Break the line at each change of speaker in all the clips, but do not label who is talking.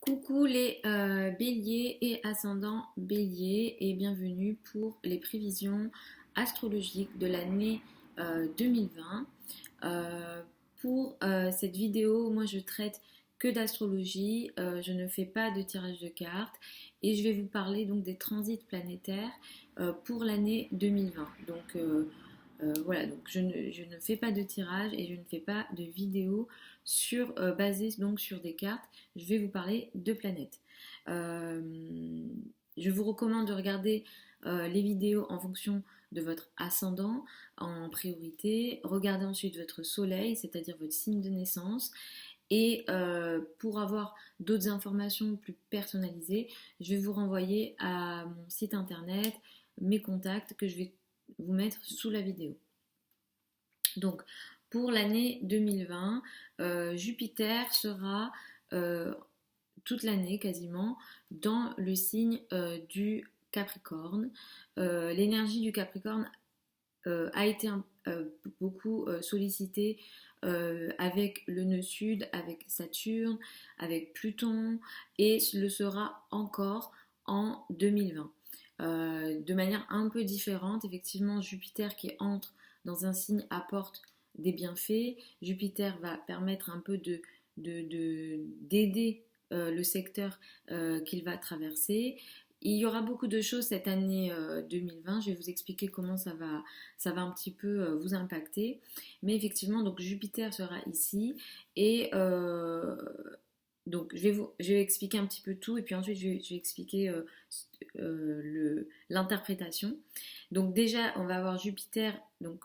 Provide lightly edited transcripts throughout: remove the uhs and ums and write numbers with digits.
Coucou les béliers et ascendants béliers et bienvenue pour les prévisions astrologiques de l'année 2020. Euh, pour cette vidéo, moi je traite que d'astrologie, je ne fais pas de tirage de cartes et je vais vous parler donc des transits planétaires pour l'année 2020. Voilà, donc je ne fais pas de tirage et je ne fais pas de vidéo basée donc sur des cartes. Je vais vous parler de planètes. Euh, je vous recommande de regarder les vidéos en fonction de votre ascendant en priorité. Regardez ensuite votre soleil, c'est-à-dire votre signe de naissance. Et pour avoir d'autres informations plus personnalisées, je vais vous renvoyer à mon site internet, mes contacts que je vais vous mettre sous la vidéo. Donc, pour l'année 2020, Jupiter sera euh, toute l'année quasiment dans le signe du Capricorne. L'énergie du Capricorne a été beaucoup sollicitée avec le nœud sud, avec Saturne, avec Pluton et le sera encore en 2020. De manière un peu différente, effectivement, Jupiter qui entre dans un signe apporte des bienfaits. Jupiter va permettre un peu d'aider le secteur qu'il va traverser. Il y aura beaucoup de choses cette année 2020. Je vais vous expliquer comment ça va un petit peu vous impacter. Mais effectivement, donc Jupiter sera ici et donc je vais expliquer un petit peu tout et puis ensuite je vais expliquer l'interprétation. Donc déjà, on va avoir Jupiter donc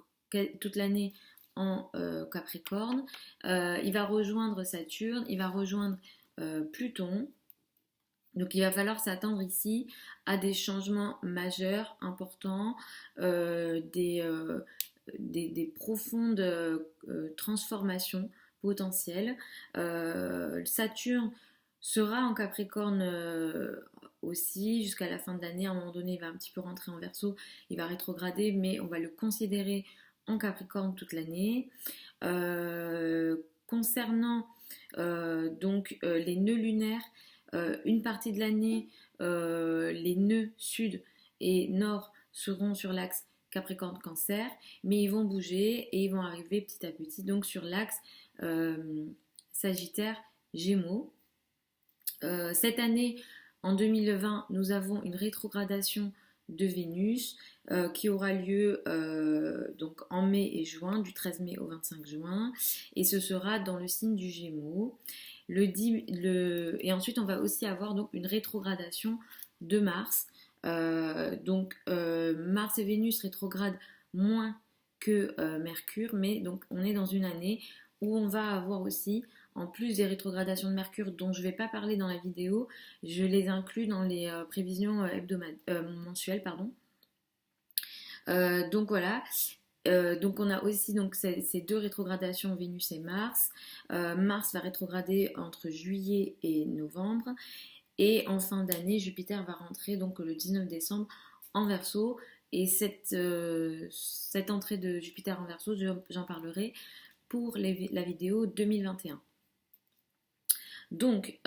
toute l'année en Capricorne. Il va rejoindre Saturne, il va rejoindre Pluton. Donc il va falloir s'attendre ici à des changements majeurs, importants, des profondes transformations potentielles. Saturne sera en Capricorne aussi jusqu'à la fin de l'année. À un moment donné, il va un petit peu rentrer en Verseau, il va rétrograder, mais on va le considérer en Capricorne toute l'année. Concernant les nœuds lunaires, une partie de l'année, les nœuds sud et nord seront sur l'axe Capricorne-Cancer, mais ils vont bouger et ils vont arriver petit à petit donc sur l'axe euh, Sagittaire-Gémeaux. Cette année, en 2020, nous avons une rétrogradation de Vénus qui aura lieu donc en mai et juin, du 13 mai au 25 juin, et ce sera dans le signe du Gémeaux. Et ensuite, on va aussi avoir donc une rétrogradation de Mars. Mars et Vénus rétrogradent moins que Mercure, mais donc on est dans une année où on va avoir aussi, en plus des rétrogradations de Mercure dont je ne vais pas parler dans la vidéo, je les inclus dans les prévisions mensuelles. Pardon. Donc voilà. Donc on a aussi donc, ces deux rétrogradations Vénus et Mars. Mars va rétrograder entre juillet et novembre. Et en fin d'année, Jupiter va rentrer donc le 19 décembre en Verseau. Et cette entrée de Jupiter en Verseau, j'en parlerai pour la vidéo 2021. Donc,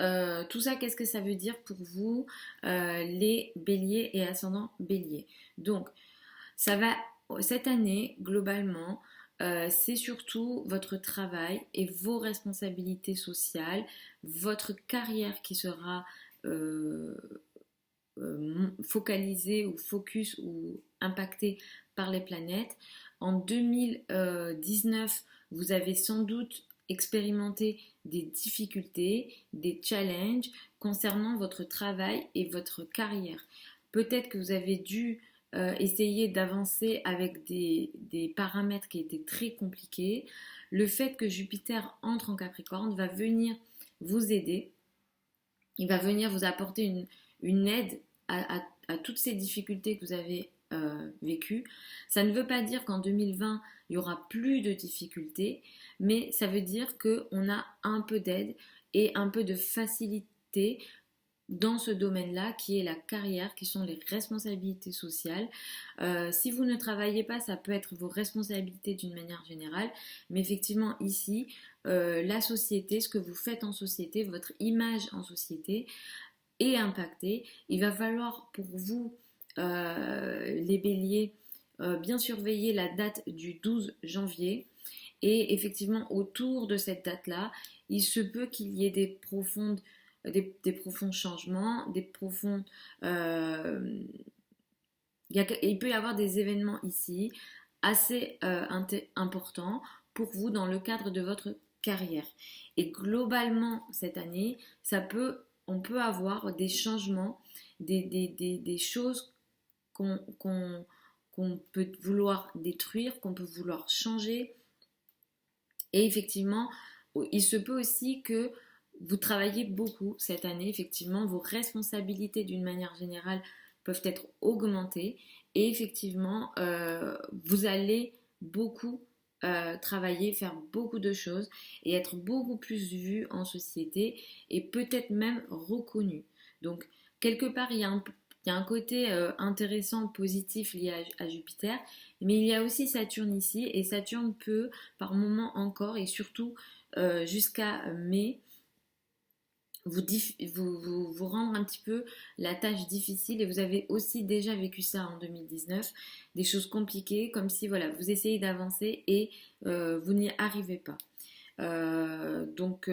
tout ça, qu'est-ce que ça veut dire pour vous, les béliers et ascendants béliers? Donc, cette année, globalement, c'est surtout votre travail et vos responsabilités sociales, votre carrière qui sera focalisée ou focus ou impactée par les planètes. En 2019, vous avez sans doute expérimenté des difficultés, des challenges concernant votre travail et votre carrière. Peut-être que vous avez dû essayer d'avancer avec des paramètres qui étaient très compliqués. Le fait que Jupiter entre en Capricorne va venir vous aider. Il va venir vous apporter une aide à toutes ces difficultés que vous avez vécues. Ça ne veut pas dire qu'en 2020, il n'y aura plus de difficultés, mais ça veut dire qu'on a un peu d'aide et un peu de facilité dans ce domaine-là qui est la carrière, qui sont les responsabilités sociales. Si vous ne travaillez pas, ça peut être vos responsabilités d'une manière générale, mais effectivement ici, la société, ce que vous faites en société, votre image en société est impactée. Il va falloir pour vous, les béliers, bien surveiller la date du 12 janvier. Et effectivement, autour de cette date-là, il se peut qu'il y ait des profonds changements, des profonds... il peut y avoir des événements ici assez importants pour vous dans le cadre de votre carrière. Et globalement, cette année, on peut avoir des changements, des choses qu'on peut vouloir détruire, qu'on peut vouloir changer. Et effectivement, il se peut aussi que vous travaillez beaucoup cette année. Effectivement, vos responsabilités d'une manière générale peuvent être augmentées. Et effectivement, vous allez beaucoup travailler, faire beaucoup de choses et être beaucoup plus vu en société et peut-être même reconnu. Donc, quelque part, il y a un côté intéressant, positif lié à Jupiter, mais il y a aussi Saturne ici, et Saturne peut, par moment encore, et surtout jusqu'à mai, vous rendre un petit peu la tâche difficile, et vous avez aussi déjà vécu ça en 2019, des choses compliquées, comme si voilà, vous essayez d'avancer et vous n'y arrivez pas. Donc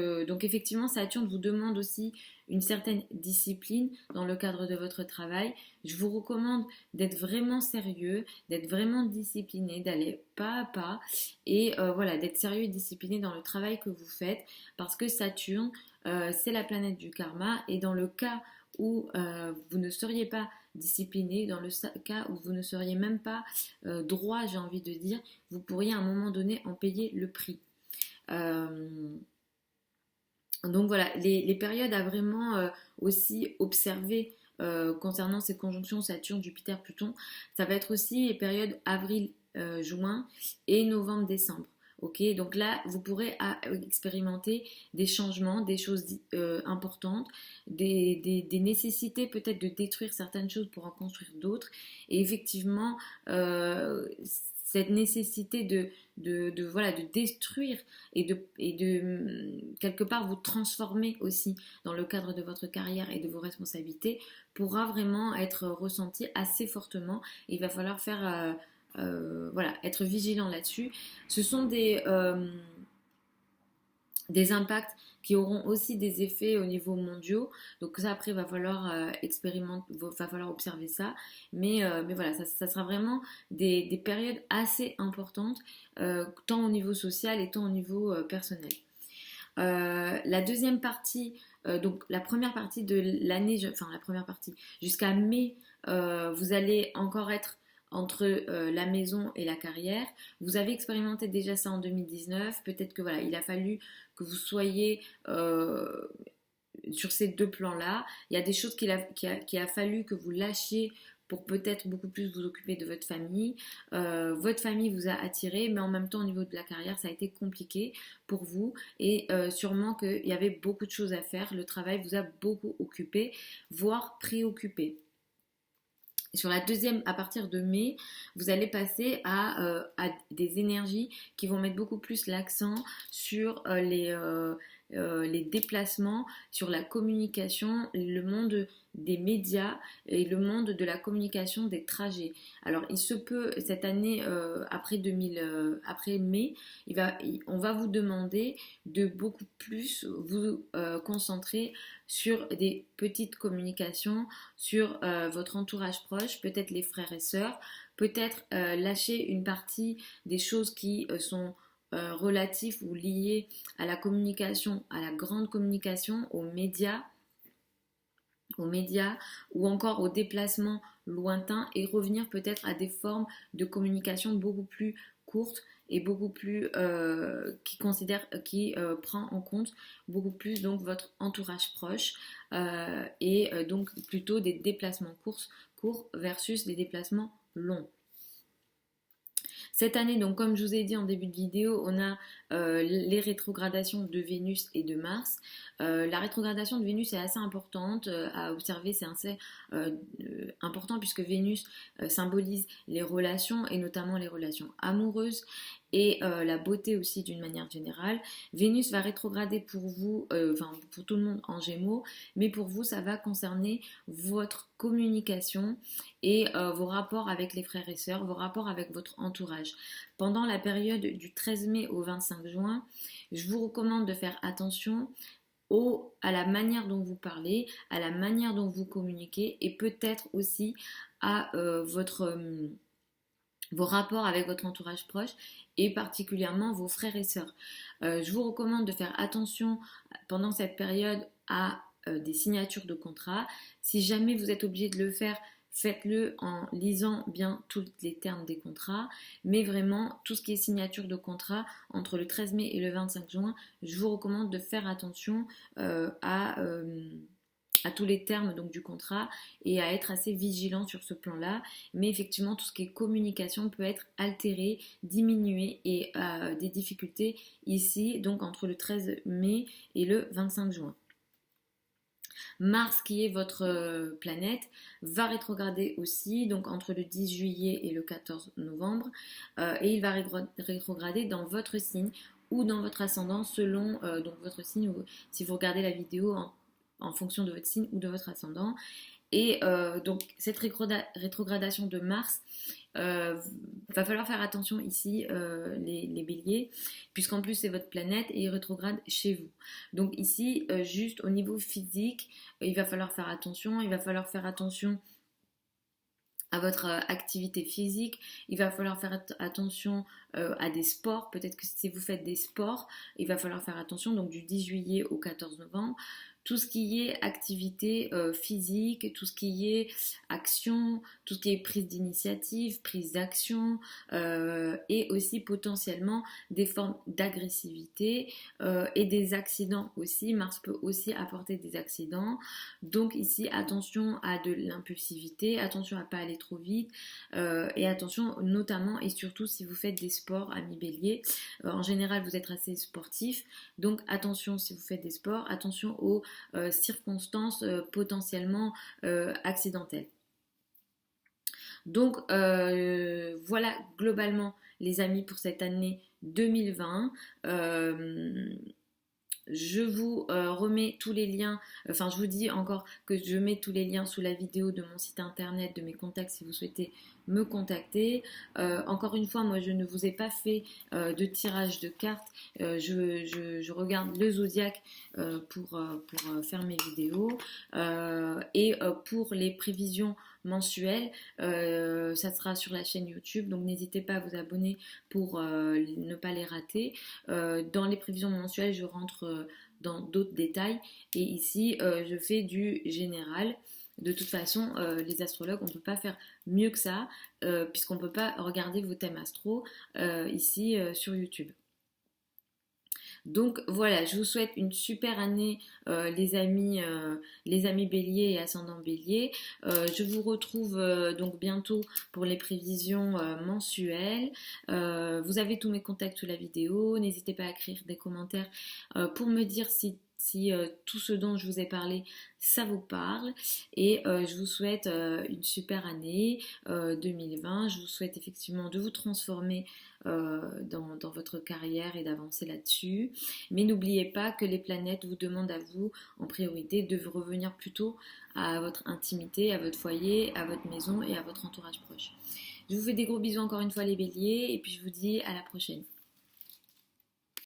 effectivement, Saturne vous demande aussi une certaine discipline dans le cadre de votre travail. Je vous recommande d'être vraiment sérieux, d'être vraiment discipliné, d'aller pas à pas et voilà, d'être sérieux et discipliné dans le travail que vous faites, parce que Saturne, c'est la planète du karma, et dans le cas où vous ne seriez pas discipliné, dans le cas où vous ne seriez même pas droit, j'ai envie de dire, vous pourriez à un moment donné en payer le prix. Donc voilà, les périodes à vraiment aussi observer concernant ces conjonctions Saturne, Jupiter, Pluton, ça va être aussi les périodes avril, juin et novembre, décembre. Ok, donc là, vous pourrez expérimenter des changements, des choses importantes, des nécessités peut-être de détruire certaines choses pour en construire d'autres. Et effectivement, cette nécessité voilà, de détruire et de quelque part vous transformer aussi dans le cadre de votre carrière et de vos responsabilités pourra vraiment être ressenti assez fortement. Et il va falloir faire voilà, être vigilant là-dessus. Ce sont des impacts qui auront aussi des effets au niveau mondiaux. Donc ça, après, il va falloir expérimenter, va falloir observer ça. Mais voilà, ça sera vraiment des périodes assez importantes, tant au niveau social et tant au niveau personnel. La deuxième partie, donc la première partie de l'année, enfin la première partie, jusqu'à mai, vous allez encore être entre la maison et la carrière. Vous avez expérimenté déjà ça en 2019. Peut-être que voilà, il a fallu que vous soyez sur ces deux plans-là. Il y a des choses qu'il a fallu que vous lâchiez pour peut-être beaucoup plus vous occuper de votre famille. Votre famille vous a attiré, mais en même temps au niveau de la carrière, ça a été compliqué pour vous, et sûrement qu'il y avait beaucoup de choses à faire. Le travail vous a beaucoup occupé, voire préoccupé. Sur la deuxième, à partir de mai, vous allez passer à des énergies qui vont mettre beaucoup plus l'accent sur les déplacements, sur la communication, le monde des médias et le monde de la communication, des trajets. Alors il se peut cette année, après mai, on va vous demander de beaucoup plus vous concentrer sur des petites communications, sur votre entourage proche, peut-être les frères et sœurs, peut-être lâcher une partie des choses qui sont relatifs ou liés à la communication, à la grande communication, aux médias ou encore aux déplacements lointains, et revenir peut-être à des formes de communication beaucoup plus courtes et beaucoup plus qui prend en compte beaucoup plus donc votre entourage proche, et donc plutôt des déplacements courts versus des déplacements longs. Cette année, donc comme je vous ai dit en début de vidéo, on a les rétrogradations de Vénus et de Mars. La rétrogradation de Vénus est assez importante à observer, c'est assez important puisque Vénus symbolise les relations et notamment les relations amoureuses et la beauté aussi d'une manière générale. Vénus va rétrograder pour vous, enfin pour tout le monde en Gémeaux, mais pour vous ça va concerner votre communication et vos rapports avec les frères et sœurs, vos rapports avec votre entourage. Pendant la période du 13 mai au 25 juin, je vous recommande de faire attention à la manière dont vous parlez, à la manière dont vous communiquez et peut-être aussi à vos rapports avec votre entourage proche et particulièrement vos frères et sœurs. Je vous recommande de faire attention pendant cette période à des signatures de contrats. Si jamais vous êtes obligé de le faire, faites-le en lisant bien tous les termes des contrats, mais vraiment tout ce qui est signature de contrat entre le 13 mai et le 25 juin, je vous recommande de faire attention à tous les termes donc, du contrat et à être assez vigilant sur ce plan-là. Mais effectivement, tout ce qui est communication peut être altéré, diminué et des difficultés ici, donc entre le 13 mai et le 25 juin. Mars, qui est votre planète, va rétrograder aussi, donc entre le 10 juillet et le 14 novembre, et il va rétrograder dans votre signe ou dans votre ascendant selon donc votre signe, ou si vous regardez la vidéo en fonction de votre signe ou de votre ascendant. Et donc cette rétrogradation de Mars, va falloir faire attention ici les béliers, puisqu'en plus c'est votre planète et il rétrograde chez vous. Donc ici, juste au niveau physique, il va falloir faire attention, à votre activité physique, il va falloir faire attention à des sports, peut-être que si vous faites des sports, il va falloir faire attention, donc du 10 juillet au 14 novembre, tout ce qui est activité physique, tout ce qui est action, tout ce qui est prise d'initiative, prise d'action et aussi potentiellement des formes d'agressivité et des accidents aussi. Mars peut aussi apporter des accidents. Donc ici, attention à de l'impulsivité, attention à ne pas aller trop vite et attention notamment et surtout si vous faites des sports, amis bélier. En général, vous êtes assez sportif, donc attention si vous faites des sports, attention aux circonstances potentiellement accidentelles. Donc voilà globalement les amis pour cette année 2020. Je vous remets tous les liens, enfin je vous dis encore que je mets tous les liens sous la vidéo de mon site internet, de mes contacts si vous souhaitez me contacter. Encore une fois, moi je ne vous ai pas fait de tirage de cartes, je regarde le zodiaque pour faire mes vidéos et pour les prévisions mensuelles, ça sera sur la chaîne YouTube, donc n'hésitez pas à vous abonner pour ne pas les rater. Dans les prévisions mensuelles, je rentre dans d'autres détails et ici je fais du général. De toute façon, les astrologues, on ne peut pas faire mieux que ça puisqu'on ne peut pas regarder vos thèmes astro ici sur YouTube. Donc voilà, je vous souhaite une super année les amis béliers et ascendant bélier. Je vous retrouve donc bientôt pour les prévisions mensuelles. Vous avez tous mes contacts sous la vidéo. N'hésitez pas à écrire des commentaires pour me dire si tout ce dont je vous ai parlé, ça vous parle. Et je vous souhaite une super année 2020. Je vous souhaite effectivement de vous transformer dans votre carrière et d'avancer là-dessus. Mais n'oubliez pas que les planètes vous demandent à vous, en priorité, de revenir plutôt à votre intimité, à votre foyer, à votre maison et à votre entourage proche. Je vous fais des gros bisous encore une fois les béliers et puis je vous dis à la prochaine.